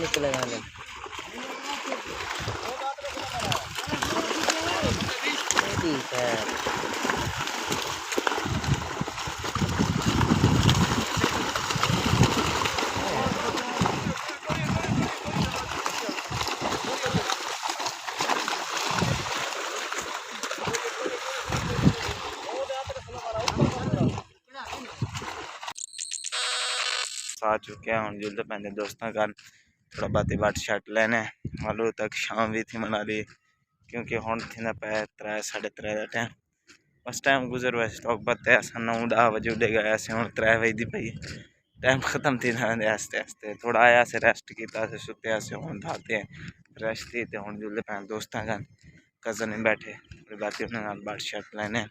निकले गाने ठीक है। आ चुके हैं हम जुलते पहने दोस्तों का थोड़ा बातें बाट शट लेने मालूम तक शाम भी थी मना ली क्योंकि हुन थी ना पै 3 साढ़े 3 का टाइम बस टाइम गुजर वैसे स्टॉक बत्ते अस 9-10 बजे उड़े गए ऐसे हुन 3 बजे दी पई टाइम खत्म थी ना आस्ते आस्ते थोड़ा आया से रेस्ट किया से सुते से हुन धाते हैं रेस्ट थी ते हुन जुलते पहने दोस्तों का कजन में बैठे बातें उन्हें नाल बाट शट लेने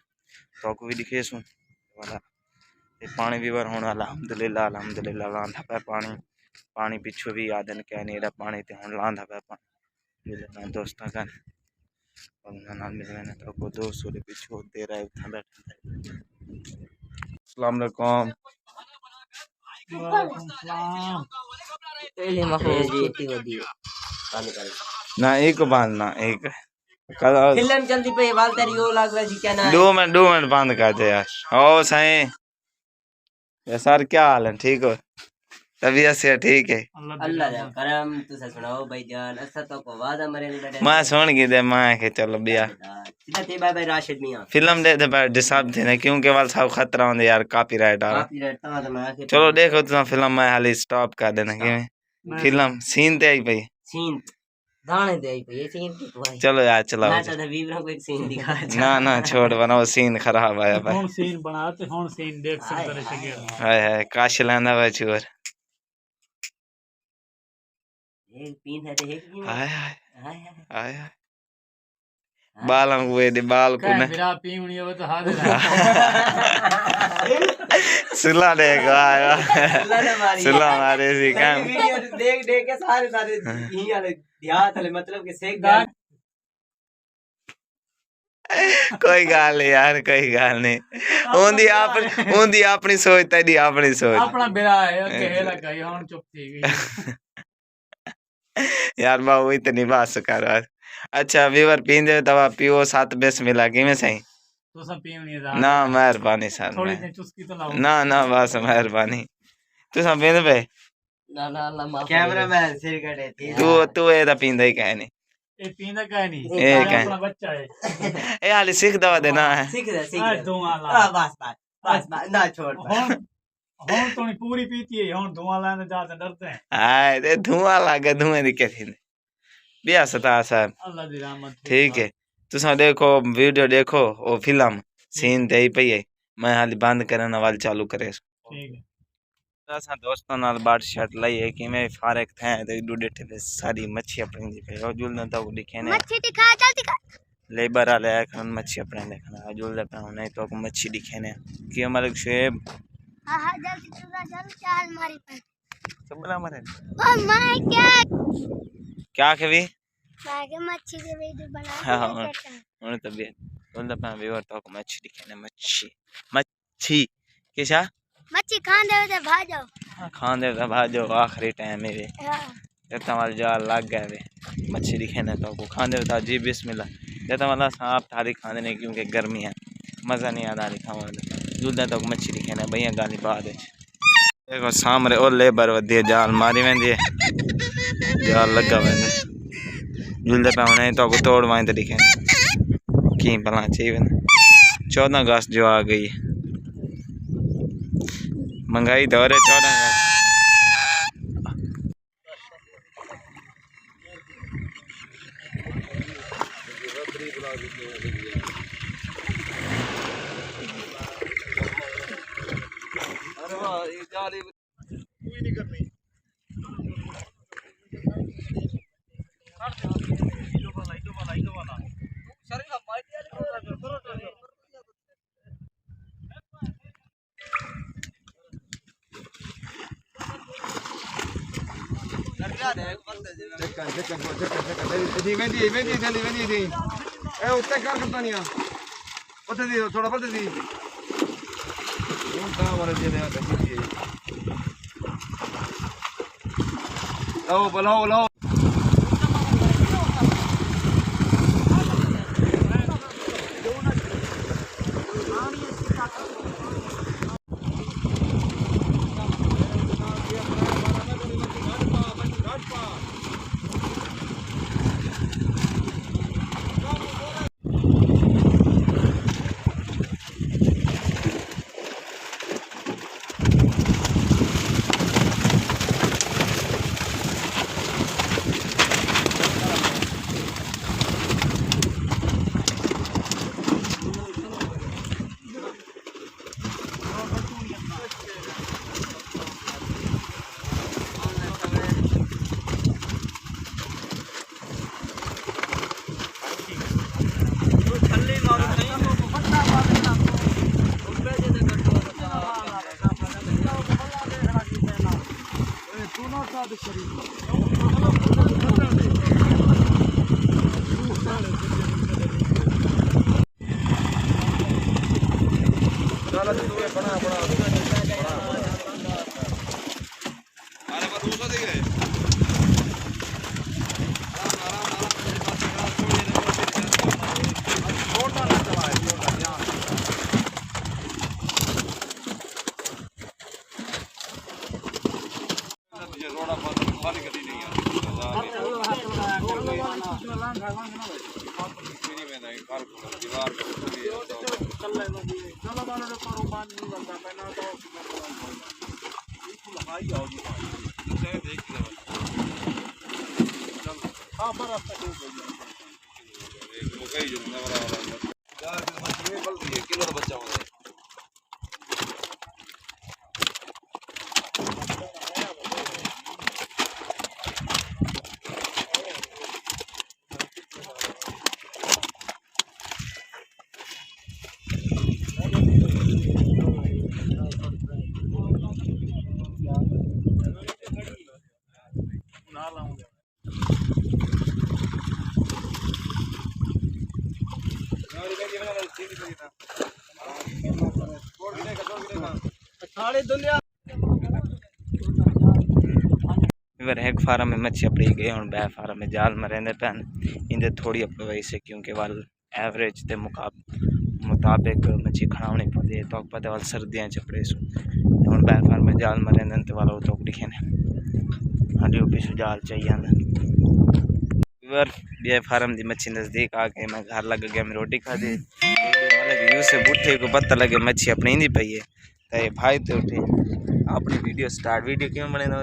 तो को भी दिखे सू वाला पानी भी बार होने वाला अल्हम्दुलिल्लाह अल्हम्दुलिल्लाह लांधा पे पानी पिछू भी आदन कह नहीं रहा पानी ते हुन लांधा पे पानी दोस्तों का नाल मिलने तो को दोस्त रे पिछू दे रहा है उठा बैठा अस्सलाम वालेकुम वालेकुम सलाम। पहले मखरूज छोटी होती है काले काले ना एक बांधना एक कल फिल्म चलती पे वाल तेरी वो लाग रही क्या ना 2 मिनट बंद कर दे यार ओ सही या सर क्या हाल है ठीक हो तबीयत से ठीक है अल्लाह दा करम तुसा सुनाओ भाई जान असा तो को वादा मरे नहीं बैठे मैं सुन गई दे मैं के चलो बिया सीधा ते बाय बाय राशिद मियां फिल्म दे दे बैठ डिसाब थे ना क्योंकि वाल सब खतरा होंदे यार कॉपीराइट आ कॉपीराइट ता मैं आके चलो देखो तुम फिल्म में हाली स्टॉप कर देना कि फिल्म सीन ते आई पई सीन दाने दे आई पे ये सीन की तो आई चलो यार चलाओ मैं तो वीवरों को एक सीन दिखा ना ना छोड़ बनाओ सीन खराब आया भाई कौन सीन बनाते कौन सीन देख सकते रह सके हाय हाय काश लांदा भाई छोर एक पीन है ते एक भी हाय हाय हाय हाय हाय बालों को दे बाल को ना मेरा पीवनी हो तो हाथ सुला देगा सुला मारे सी काम वीडियो देख देख के सारे सारे यही वाले ध्यान वाले मतलब के सेक गए कोई गाल नहीं यार कोई गाल नहीं ओंदी अपनी सोच तेरी अपनी सोच अपना बेरा है कहेला कही हम चुप थी गई यार बाबू इतनी बात कर अच्छा व्यूअर पींदे दवा पियो 7 बेस मिला कि में सही तो सब पीवनी ना मेहरबानी सर थोड़ी सी चुस्की तो लाओ ना बस मेहरबानी तू सब पींदे पे ना ना अल्लाह माफ कैमरामैन सिर कटे थी तू ए दा पींदा ही कह नहीं ए पींदा कह नहीं ए कह अपना बच्चा है ए हाली सीख दवा देना है सीख धुआं ला बस ना छोड़ हम तो नहीं पूरी पीती है हम धुआं लाने जाते डरते हैं हाय ते धुआं लागे धुएं दी क्या थी बिया सता सर अल्लाह दी रहमत ठीक है तुसा देखो वीडियो देखो ओ फिल्म सीन ते ही पई है मैं हाली बंद करने वाल चालू करे ठीक है असा दोस्तों नाल बाट शट लाई है कि मैं फारक थे ते डूडे थे सारी मच्छी अपनी दी पे जुल न तो दिखे ने मच्छी दिखा जल्दी कर लेबर वाले आए खन मच्छी अपने देखना जुल दे पे नहीं तो मच्छी दिखे ने कि मलिक शुएब हां हां जल्दी चल चाल मारी पर सबला मरे ओ माय गॉड क्या कभी मैं के मच्छी के वीडियो बना हां उन्हें तबीयत जुल दे पे व्यूअर तो मच्छी दिखे ने मच्छी किसा मच्छी खान दे तो भाजो खान दे तो भाजो आखिरी टाइम मेरे हां इतना वाल जाल लग गए वे मच्छी दिखे ने तो को खान दे तो जी बिस्मिल्लाह देता वाला सांप थारी खाने नहीं क्योंकि गर्मी है मजा नहीं आता खावा दूध तो मच्छी दिखे ने भैया गाली बाद देखो सामने ओ लेबर वधी जाल मारी वेंदी जाल लगा वेंदे जुलदे पे नहीं तो को तोड़ वाइन तो दिखे की भला चाहिए 14 अगस्त जो आ गई महंगाई दौर है 14 अगस्त अरे वाह ये जाली कोई नहीं करनी थोड़ा पड़ते दी लो बुलाओ लो किलो बच्चा इवर एक फार्म में मच्छी पड़ी गई हूँ बै फार्म में जाल में रहते पैन इंदे थोड़ी अपवाई से क्योंकि वाल एवरेज के मुताबिक मच्छी खड़ावनी पौती है तो पता वाल सर्दियाँ चपड़े सु हूँ बै फार्म में जाल में रहते तो वाला तो दिखे हाली पिछू जाल चाहिए इवर बे फार्म की मच्छी नज़दीक आके मैं घर लग गया मैं रोटी खा दी मतलब यूँ से बूठे को पता लगे मच्छी अपनी नहीं पई है तो ये भाई तो उठे अपनी वीडियो स्टार्ट वीडियो क्यों बने ना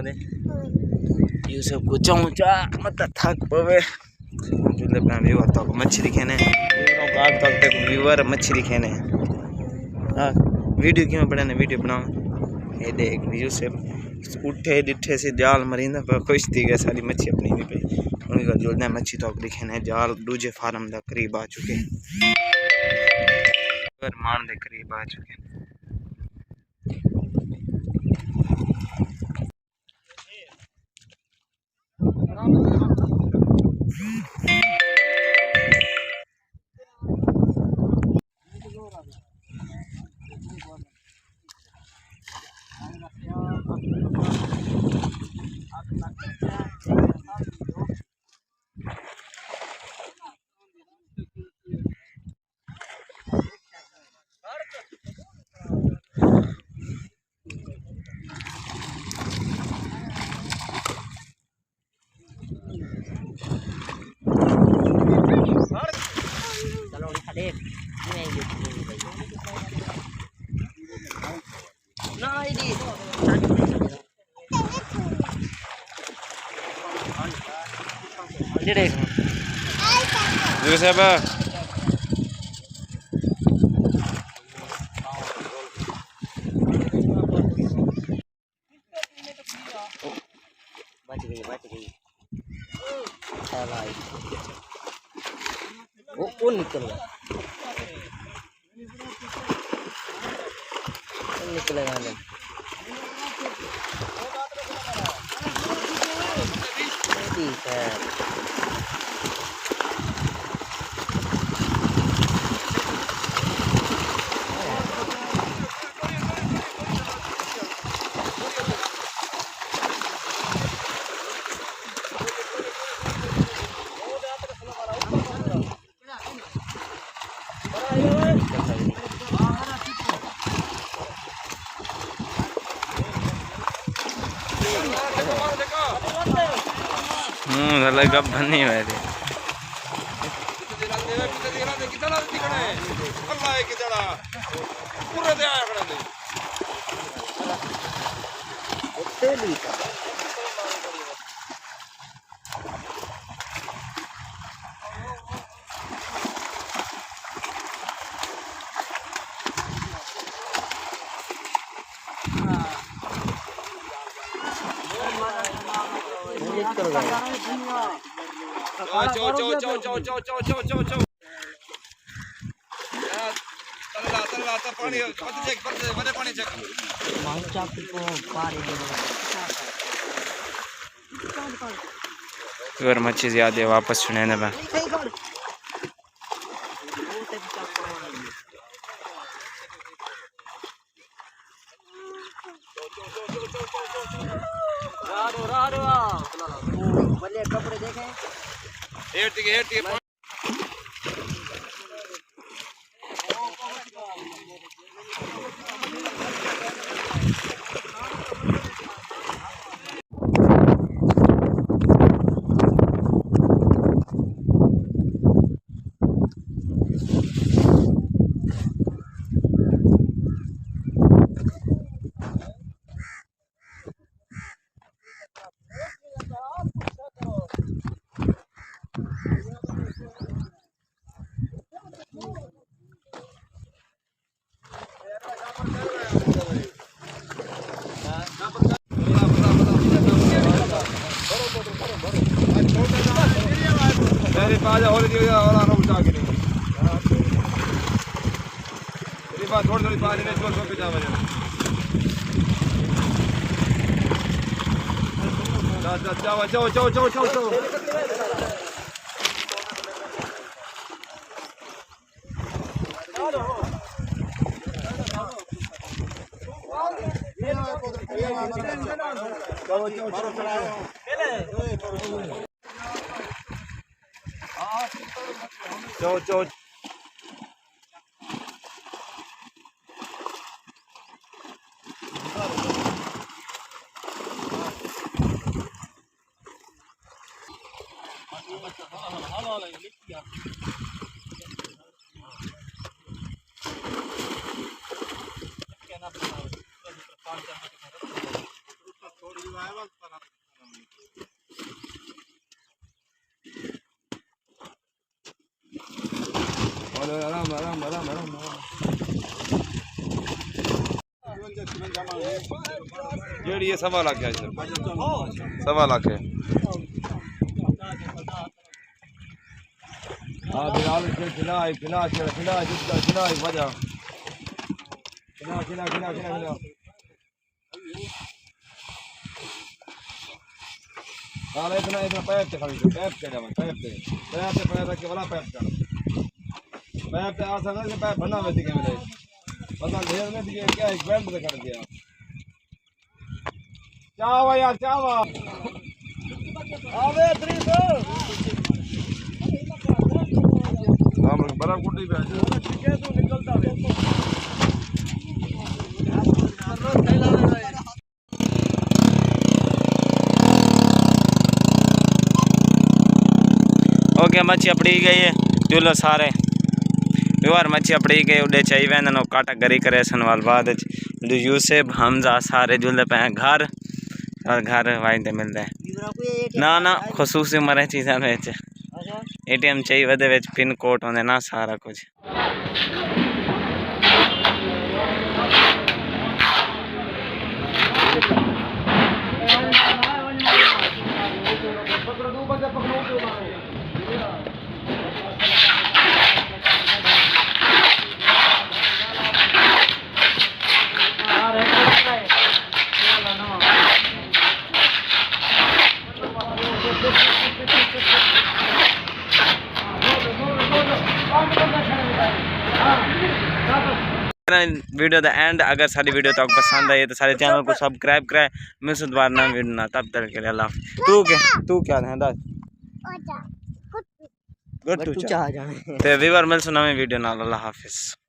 ये सब कुछ ऊंचा मत थक पवे जुले पे व्यू तो मच्छी दिखेने काग तक तक व्यूअर मच्छी दिखेने हां वीडियो क्यों बनाने वीडियो बनाओ ये देख व्यू से उठे डिठे से जाल मरींदा पर खुश थी गए सारी मच्छी अपनी नहीं पे उन्हीं का जुलना मच्छी तो दिखेने जाल दूजे फार्म दा करीब आ चुके पर मान दे करीब आ चुके siapa? बच गई वो निकल गया निकलेगा नहीं ठीक है लगा बनी हुई थी पूरे दे आया खड़े अगर मच्छी ज्यादा वापस छुने ना कपड़े देखे थोड़ी थोड़ी पानी में छोड़ के जाओ जाओ जाओ जाओ जाओ जाओ जाओ जाओ जेडी ये 1.5 लाख है 1.5 लाख है हां बिलाल खिला वजह खिला हां इतना पैप से खड़ी पैप से जावन पैप से पैप के वाला पैप आ सकता है पैप बना में दिखे मिले पता ढेर में दिखे क्या एक बैंड से कर दिया चावा यार चावा आवे 3 हम बड़ा कुटी पे है तो निकलता है ओके मच्छी अपड़ी गई है जुलो सारे व्यवहार मच्छी अपड़ी गई उड़े चाहिए नो काटा गरी करे सनवाल बाद यूसेफ हमजा सारे जुलते पे घर और घर वाइंदे मिलते हैं ना खसूसी मरे चीज़ा ATM चाहिए वदे विच पिन कोड होंदे ना सारा कुछ वीडियो द एंड अगर सारी वीडियो तो पसंद आई तो सारे चैनल को सब्सक्राइब कराए मैं सुधार ना वीडियो ना तब तक के लिए अल्लाह तू क्या है दास गुड टू चाह जाने ते वीवर मिल सुना में वीडियो ना अल्लाह हाफिज।